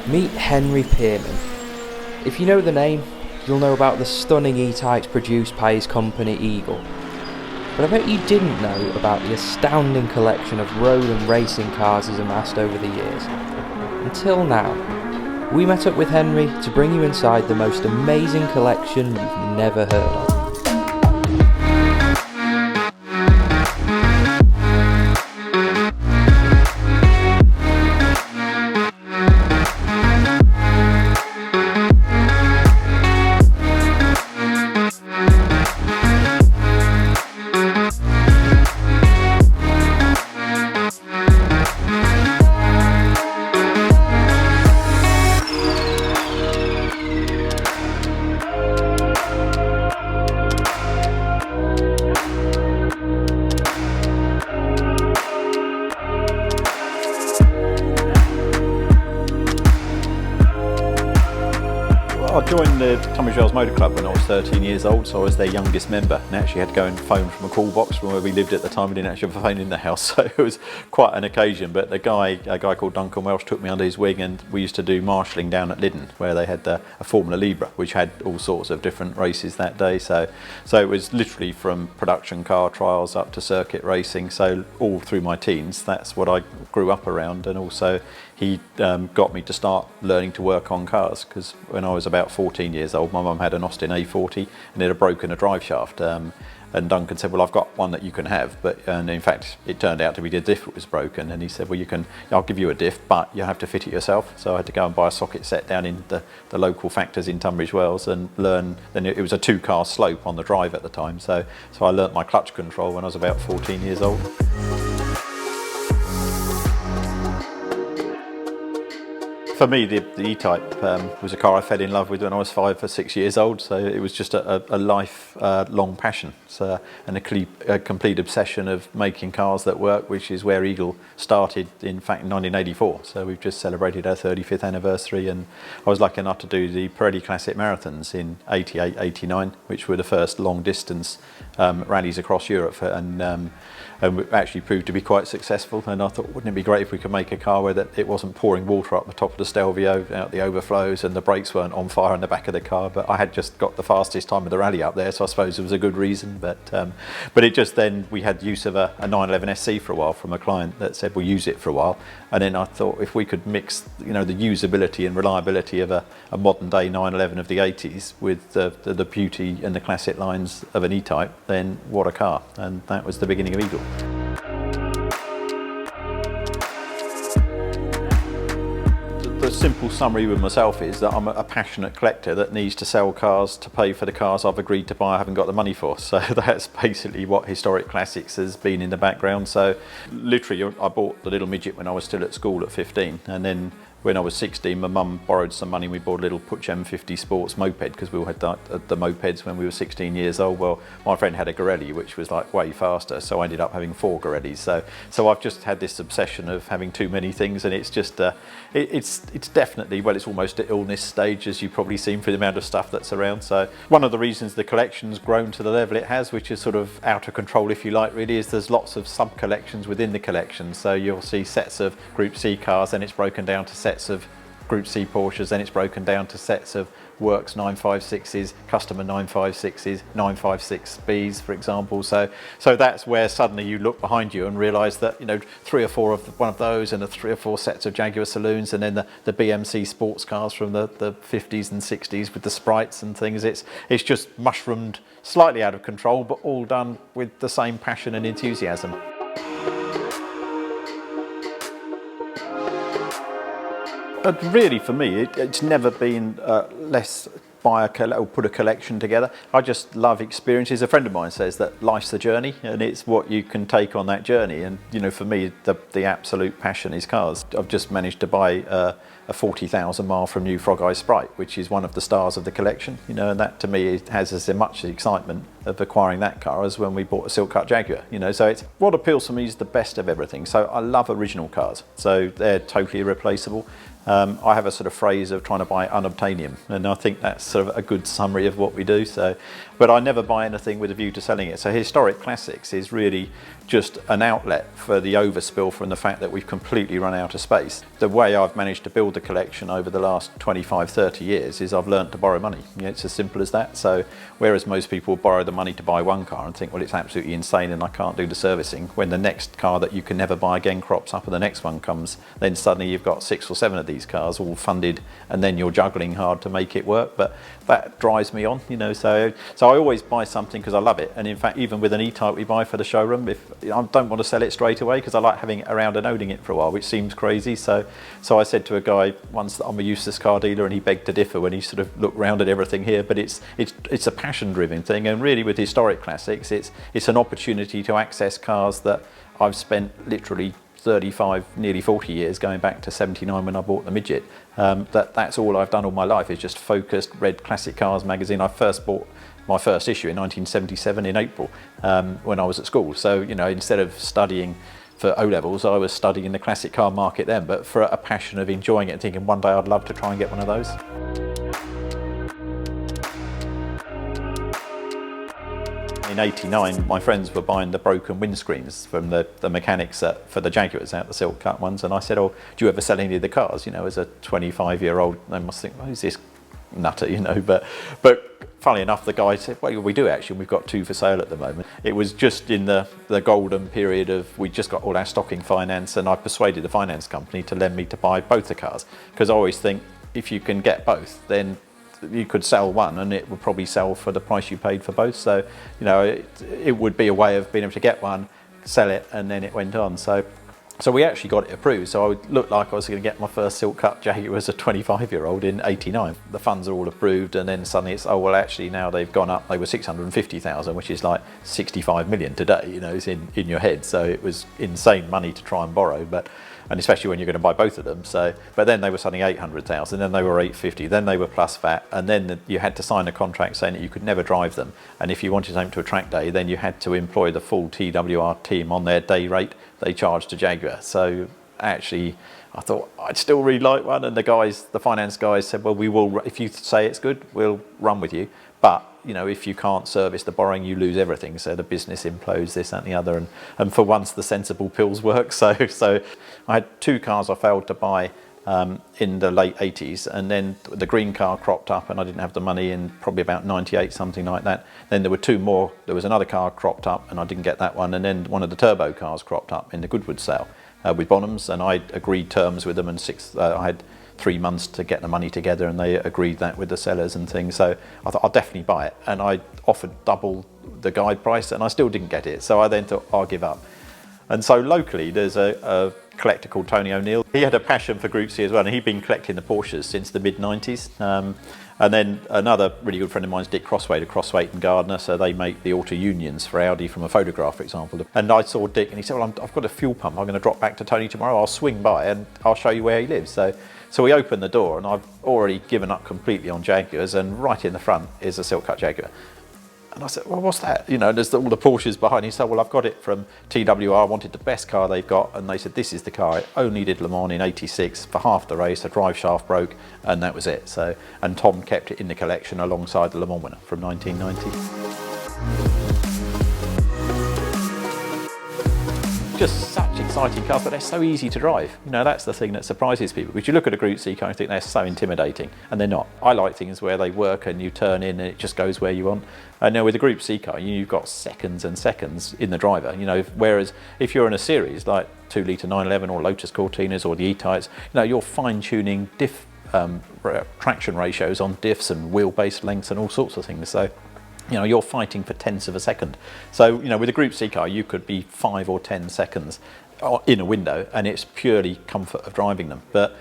Meet Henry Pearman. If you know the name, you'll know about the stunning E-types produced by his company Eagle. But I bet you didn't know about the astounding collection of road and racing cars he's amassed over the years. Until now, we met up with Henry to bring you inside the most amazing collection you've never heard of. I joined the Tunbridge Wells Motor Club when I was 13 years old, so I was their youngest member, and actually had to go and phone from a call box from where we lived at the time. We didn't actually have a phone in the house, so it was quite an occasion. But a guy called Duncan Welsh took me under his wing, and we used to do marshalling down at Lyddon, where they had a Formula Libre, which had all sorts of different races that day. So it was literally from production car trials up to circuit racing. So all through my teens, that's what I grew up around. And also he got me to start learning to work on cars, because when I was about 14 years old, my mum had an Austin A40 and it had broken a drive shaft. And Duncan said, well, I've got one that you can have. And in fact, it turned out to be the diff that was broken. And he said, well, I'll give you a diff, but you have to fit it yourself. So I had to go and buy a socket set down in the local factors in Tunbridge Wells and learn. Then it was a 2-car slope on the drive at the time. So I learnt my clutch control when I was about 14 years old. For me, the E-Type was a car I fell in love with when I was 5 or 6 years old, so it was just a life-long passion. And a complete obsession of making cars that work, which is where Eagle started, in fact, in 1984. So we've just celebrated our 35th anniversary, and I was lucky enough to do the Pirelli Classic Marathons in 88, 89, which were the first long-distance rallies across Europe, and actually proved to be quite successful. And I thought, wouldn't it be great if we could make a car where it wasn't pouring water up the top of the Stelvio, out the overflows, and the brakes weren't on fire in the back of the car. But I had just got the fastest time of the rally up there, so I suppose it was a good reason. But it just then, we had use of a 911 SC for a while from a client that said we'll use it for a while. And then I thought, if we could mix, the usability and reliability of a modern day 911 of the 80s with the beauty and the classic lines of an E-Type, then what a car. And that was the beginning of Eagle. The simple summary with myself is that I'm a passionate collector that needs to sell cars to pay for the cars I've agreed to buy I haven't got the money for. So that's basically what Historic Classics has been in the background. So literally, I bought the little midget when I was still at school at 15, and then when I was 16, my mum borrowed some money and we bought a little Puch M50 Sports moped, because we all had the mopeds when we were 16 years old. Well, my friend had a Gorelli, which was like way faster, so I ended up having 4 Gorellis. So I've just had this obsession of having too many things, and it's just, it's definitely, well, it's almost at illness stage, as you've probably seen for the amount of stuff that's around. So one of the reasons the collection's grown to the level it has, which is sort of out of control, if you like, really, is there's lots of sub-collections within the collection. So you'll see sets of Group C cars, and it's broken down to sets of Group C Porsches, then it's broken down to sets of Works 956s, customer 956s, 956Bs, for example. So that's where suddenly you look behind you and realise that 3 or 4 of one of those, and 3 or 4 sets of Jaguar saloons, and then the BMC sports cars from the 50s and 60s with the sprites and things. It's just mushroomed slightly out of control, but all done with the same passion and enthusiasm. But really, for me, it's never been less buy or put a collection together. I just love experiences. A friend of mine says that life's the journey, and it's what you can take on that journey. And for me, the absolute passion is cars. I've just managed to buy a 40,000 mile from new Frog Eye Sprite, which is one of the stars of the collection. And that to me has as much excitement of acquiring that car as when we bought a silk cut Jaguar. So it's what appeals to me is the best of everything. So I love original cars, so they're totally irreplaceable. I have a sort of phrase of trying to buy unobtainium, and I think that's sort of a good summary of what we do. So, but I never buy anything with a view to selling it. So historic classics is really just an outlet for the overspill from the fact that we've completely run out of space. The way I've managed to build the collection over the last 25, 30 years is I've learnt to borrow money. You know, it's as simple as that. So whereas most people borrow the money to buy one car and think, well, it's absolutely insane and I can't do the servicing, when the next car that you can never buy again crops up and the next one comes, then suddenly you've got 6 or 7 of these cars all funded, and then you're juggling hard to make it work. But that drives me on, you know, so I always buy something because I love it. And in fact, even with an E-Type we buy for the showroom, if I don't want to sell it straight away because I like having it around and owning it for a while, which seems crazy. So I said to a guy once that I'm a useless car dealer, and he begged to differ when he sort of looked round at everything here. But it's a passion-driven thing, and really with historic classics, it's an opportunity to access cars that I've spent literally 35, nearly 40 years, going back to 79 when I bought the Midget. That's all I've done all my life, is just focused, read Classic Cars magazine. I first bought my first issue in 1977 in April when I was at school. So, you know, instead of studying for O-levels, I was studying the classic car market then, but for a passion of enjoying it and thinking one day I'd love to try and get one of those. In '89, my friends were buying the broken windscreens from the mechanics for the Jaguars out, the silk cut ones, and I said, oh, do you ever sell any of the cars? You know, as a 25-year-old, they must think, well, who's this nutter, you know, but funnily enough, the guy said, well, we do actually, we've got 2 for sale at the moment. It was just in the golden period of, we just got all our stocking finance, and I persuaded the finance company to lend me to buy both the cars, because I always think if you can get both, then you could sell one and it would probably sell for the price you paid for both. So, you know, it would be a way of being able to get one, sell it, and then it went on. So we actually got it approved. So I would look like I was going to get my first silk cut Jaguar as a 25-year-old in '89. The funds are all approved, and then suddenly it's, oh, well, actually now they've gone up. They were 650,000, which is like 65 million today, you know, it's in your head. So it was insane money to try and borrow, and especially when you're going to buy both of them. So, but then they were suddenly 800,000, then they were 850, then they were plus VAT, and then you had to sign a contract saying that you could never drive them. And if you wanted to take them to a track day, then you had to employ the full TWR team on their day rate they charged to Jaguar. So actually, I thought I'd still really like one, and the finance guys said, well, we will, if you say it's good, we'll run with you. But, you know, if you can't service the borrowing, you lose everything. So the business implodes, this, that, and the other. And for once, the sensible pills work. So I had 2 cars I failed to buy in the late 80s. And then the green car cropped up, and I didn't have the money in probably about 98, something like that. Then there were 2 more. There was another car cropped up, and I didn't get that one. And then one of the turbo cars cropped up in the Goodwood sale with Bonhams. And I agreed terms with them, and I had 3 months to get the money together, and they agreed that with the sellers and things. So I thought I'll definitely buy it, and I offered double the guide price, and I still didn't get it. So I then thought I'll give up. And so locally there's a collector called Tony O'Neill. He had a passion for Group C as well, and he'd been collecting the Porsches since the mid-90s. And then another really good friend of mine is Dick Crosswaite and Gardner, so they make the auto unions for Audi from a photograph, for example. And I saw Dick, and he said, well, I've got a fuel pump, I'm going to drop back to Tony tomorrow, I'll swing by and I'll show you where he lives. So we opened the door, and I've already given up completely on Jaguars, and right in the front is a silk cut Jaguar. And I said, well, what's that? You know, there's all the Porsches behind. He said, well, I've got it from TWR. I wanted the best car they've got. And they said, this is the car. It only did Le Mans in '86 for half the race. The drive shaft broke, and that was it. So, and Tom kept it in the collection alongside the Le Mans winner from 1990. Just such exciting cars, but they're so easy to drive. You know, that's the thing that surprises people. Because you look at a Group C car and think they're so intimidating, and they're not. I like things where they work and you turn in and it just goes where you want. And now with a Group C car, you've got seconds and seconds in the driver. You know, whereas if you're in a series like 2-litre 911 or Lotus Cortinas or the E-Types, you know, you're fine-tuning traction ratios on diffs and wheelbase lengths and all sorts of things. So, you know, you're fighting for tenths of a second. So, you know, with a Group C car, you could be 5 or 10 seconds in a window, and it's purely comfort of driving them. But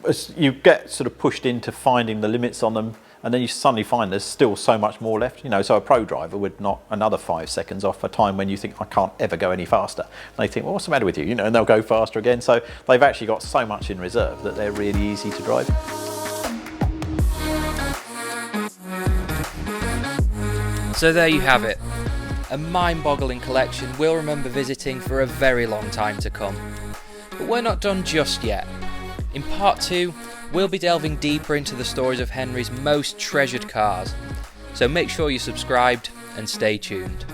as you get sort of pushed into finding the limits on them, and then you suddenly find there's still so much more left. You know, so a pro driver would knock another 5 seconds off a time when you think, I can't ever go any faster. And they think, well, what's the matter with you? You know, and they'll go faster again. So they've actually got so much in reserve that they're really easy to drive. So there you have it. A mind-boggling collection we'll remember visiting for a very long time to come. But we're not done just yet. In part 2, we'll be delving deeper into the stories of Henry's most treasured cars, so make sure you're subscribed and stay tuned.